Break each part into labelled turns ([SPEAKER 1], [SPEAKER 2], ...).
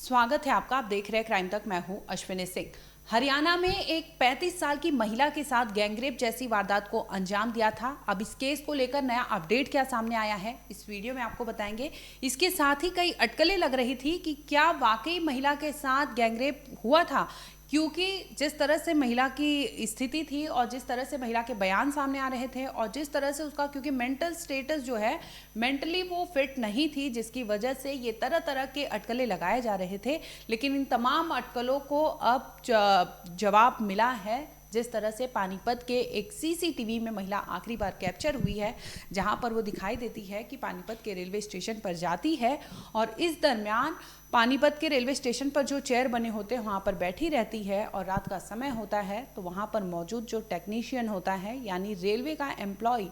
[SPEAKER 1] स्वागत है आपका। आप देख रहे हैं क्राइम तक। मैं हूं अश्विनी सिंह। हरियाणा में एक 35 साल की महिला के साथ गैंगरेप जैसी वारदात को अंजाम दिया था। अब इस केस को लेकर नया अपडेट क्या सामने आया है, इस वीडियो में आपको बताएंगे। इसके साथ ही कई अटकलें लग रही थी कि क्या वाकई महिला के साथ गैंगरेप हुआ था, क्योंकि जिस तरह से महिला की स्थिति थी और जिस तरह से महिला के बयान सामने आ रहे थे और जिस तरह से उसका, क्योंकि मेंटल स्टेटस जो है, मेंटली वो फिट नहीं थी, जिसकी वजह से ये तरह तरह के अटकलें लगाए जा रहे थे। लेकिन इन तमाम अटकलों को अब जवाब मिला है। जिस तरह से पानीपत के एक सीसीटीवी में महिला आखिरी बार कैप्चर हुई है, जहां पर वो दिखाई देती है कि पानीपत के रेलवे स्टेशन पर जाती है और इस दरमियान पानीपत के रेलवे स्टेशन पर जो चेयर बने होते हैं वहाँ पर बैठी रहती है और रात का समय होता है तो वहाँ पर मौजूद जो टेक्नीशियन होता है, यानी रेलवे का एम्प्लॉय,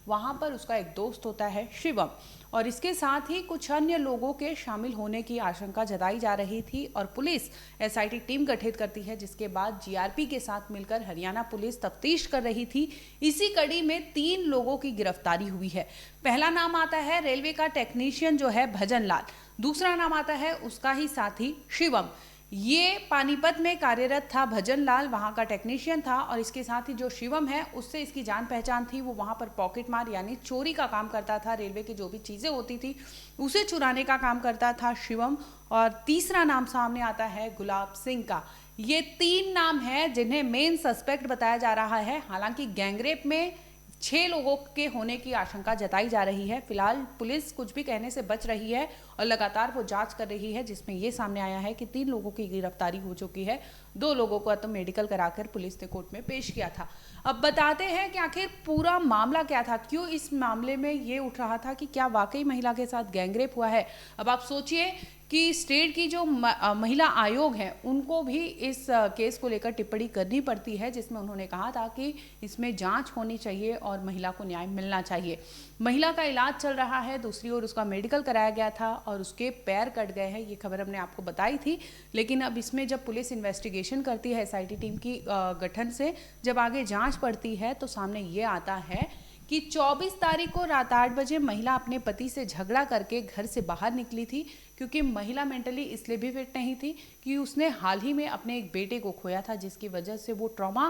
[SPEAKER 1] वहाँ पर उसका एक दोस्त होता है शिवम, और इसके साथ ही कुछ अन्य लोगों के शामिल होने की आशंका जताई जा रही थी और पुलिस एसआईटी टीम गठित करती है, जिसके बाद जीआरपी के साथ मिलकर हरियाणा पुलिस तफ्तीश कर रही थी। इसी कड़ी में 3 लोगों की गिरफ्तारी हुई है। पहला नाम आता है रेलवे का टेक्नीशियन जो है भजन लाल, दूसरा नाम आता है उसका ही साथी शिवम। ये पानीपत में कार्यरत था भजन लाल, वहाँ का टेक्नीशियन था, और इसके साथ ही जो शिवम है उससे इसकी जान पहचान थी। वो वहाँ पर पॉकेट मार यानी चोरी का काम करता था। रेलवे की जो भी चीज़ें होती थी उसे चुराने का काम करता था शिवम। और तीसरा नाम सामने आता है गुलाब सिंह का। ये 3 नाम हैं जिन्हें मेन सस्पेक्ट बताया जा रहा है। हालांकि गैंगरेप में 6 लोगों के होने की आशंका जताई जा रही है। फिलहाल पुलिस कुछ भी कहने से बच रही है और लगातार वो जांच कर रही है, जिसमें ये सामने आया है कि 3 लोगों की गिरफ्तारी हो चुकी है। 2 लोगों को तो मेडिकल कराकर पुलिस ने कोर्ट में पेश किया था। अब बताते हैं कि आखिर पूरा मामला क्या था, क्यों इस मामले में ये उठ रहा था कि क्या वाकई महिला के साथ गैंगरेप हुआ है। अब आप सोचिए कि स्टेट की जो महिला आयोग है उनको भी इस केस को लेकर टिप्पणी करनी पड़ती है, जिसमें उन्होंने कहा था कि इसमें जांच होनी चाहिए और महिला को न्याय मिलना चाहिए। महिला का इलाज चल रहा है, दूसरी ओर उसका मेडिकल कराया गया था और उसके पैर कट गए हैं। ये खबर हमने आपको बताई थी। लेकिन अब इसमें जब पुलिस इन्वेस्टिगेशन करती है एसआईटी टीम की गठन से, जब आगे जांच पड़ती है तो सामने ये आता है कि 24 तारीख को रात 8 बजे महिला अपने पति से झगड़ा करके घर से बाहर निकली थी, क्योंकि महिला मेंटली इसलिए भी फिट नहीं थी कि उसने हाल ही में अपने एक बेटे को खोया था, जिसकी वजह से वो ट्रॉमा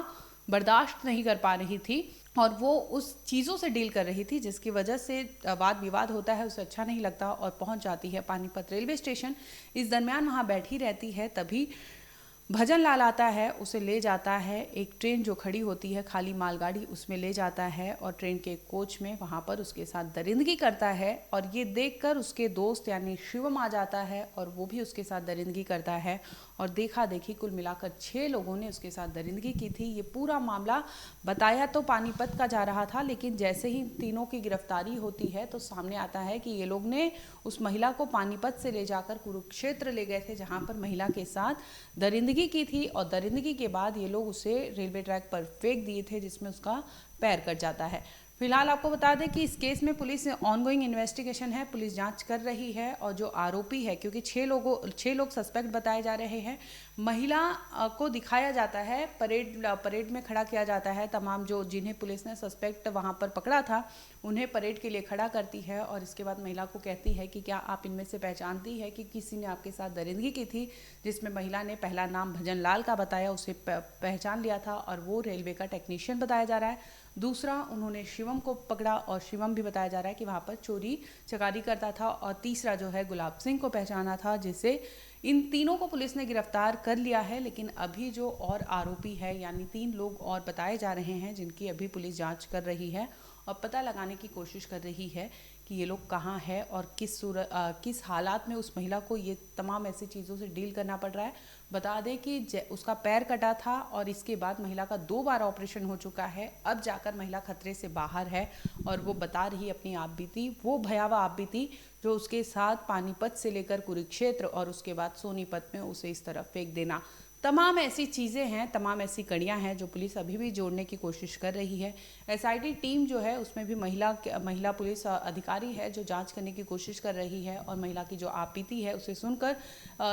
[SPEAKER 1] बर्दाश्त नहीं कर पा रही थी और वो उस चीज़ों से डील कर रही थी, जिसकी वजह से वाद विवाद होता है, उसे अच्छा नहीं लगता और पहुंच जाती है पानीपत रेलवे स्टेशन। इस दरमियान वहाँ बैठी रहती है, तभी भजन लाल आता है, उसे ले जाता है। एक ट्रेन जो खड़ी होती है, खाली मालगाड़ी, उसमें ले जाता है और ट्रेन के कोच में वहाँ पर उसके साथ दरिंदगी करता है। और ये देखकर उसके दोस्त यानी शिवम आ जाता है और वो भी उसके साथ दरिंदगी करता है और देखा देखी कुल मिलाकर 6 लोगों ने उसके साथ दरिंदगी की थी। ये पूरा मामला बताया तो पानीपत का जा रहा था, लेकिन जैसे ही तीनों की गिरफ्तारी होती है तो सामने आता है कि ये लोग ने उस महिला को पानीपत से ले जाकर कुरुक्षेत्र ले गए थे, जहाँ पर महिला के साथ दरिंदगी की थी और दरिंदगी के बाद ये लोग उसे रेलवे ट्रैक पर फेंक दिए थे, जिसमें उसका पैर कट जाता है। फिलहाल आपको बता दें कि इस केस में पुलिस ऑनगोइंग इन्वेस्टिगेशन है, पुलिस जांच कर रही है और जो आरोपी है, क्योंकि 6 लोग सस्पेक्ट बताए जा रहे हैं। महिला को दिखाया जाता है, परेड में खड़ा किया जाता है। तमाम जो जिन्हें पुलिस ने सस्पेक्ट वहां पर पकड़ा था उन्हें परेड के लिए खड़ा करती है और इसके बाद महिला को कहती है कि क्या आप इनमें से पहचानती है कि किसी ने आपके साथ दरिंदगी की थी, जिसमें महिला ने पहला नाम भजन लाल का बताया, उसे पहचान लिया था और वो रेलवे का टेक्नीशियन बताया जा रहा है। दूसरा, उन्होंने शिवम को पकड़ा और शिवम भी बताया जा रहा है कि वहाँ पर चोरी चकारी करता था। और तीसरा जो है गुलाब सिंह को पहचाना था, जिसे इन तीनों को पुलिस ने गिरफ्तार कर लिया है। लेकिन अभी जो और आरोपी है, यानी 3 लोग और बताए जा रहे हैं, जिनकी अभी पुलिस जांच कर रही है और पता लगाने की कोशिश कर रही है कि ये लोग कहाँ है और किस हालात में उस महिला को ये तमाम ऐसी चीज़ों से डील करना पड़ रहा है। बता दें कि उसका पैर कटा था और इसके बाद महिला का 2 बार ऑपरेशन हो चुका है। अब जाकर महिला खतरे से बाहर है और वो बता रही अपनी आप बीती, वो भयावह आप बीती जो उसके साथ पानीपत से लेकर कुरुक्षेत्र और उसके बाद सोनीपत में उसे इस तरफ फेंक देना। तमाम ऐसी चीज़ें हैं, तमाम ऐसी कड़ियाँ हैं जो पुलिस अभी भी जोड़ने की कोशिश कर रही है। एसआईटी टीम जो है उसमें भी महिला पुलिस अधिकारी है जो जांच करने की कोशिश कर रही है और महिला की जो आपबीती है उसे सुनकर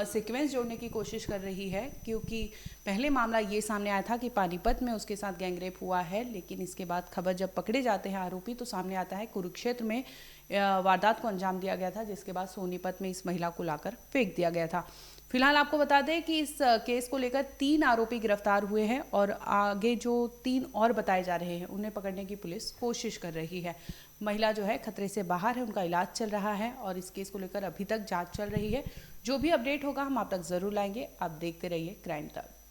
[SPEAKER 1] सीक्वेंस जोड़ने की कोशिश कर रही है, क्योंकि पहले मामला ये सामने आया था कि पानीपत में उसके साथ गैंगरेप हुआ है, लेकिन इसके बाद खबर जब पकड़े जाते हैं आरोपी तो सामने आता है कुरुक्षेत्र में वारदात को अंजाम दिया गया था, जिसके बाद सोनीपत में इस महिला को लाकर फेंक दिया गया था। फिलहाल आपको बता दें कि इस केस को लेकर 3 आरोपी गिरफ्तार हुए हैं और आगे जो 3 और बताए जा रहे हैं उन्हें पकड़ने की पुलिस कोशिश कर रही है। महिला जो है खतरे से बाहर है, उनका इलाज चल रहा है और इस केस को लेकर अभी तक जांच चल रही है। जो भी अपडेट होगा हम आप तक जरूर लाएंगे। आप देखते रहिए क्राइम तक।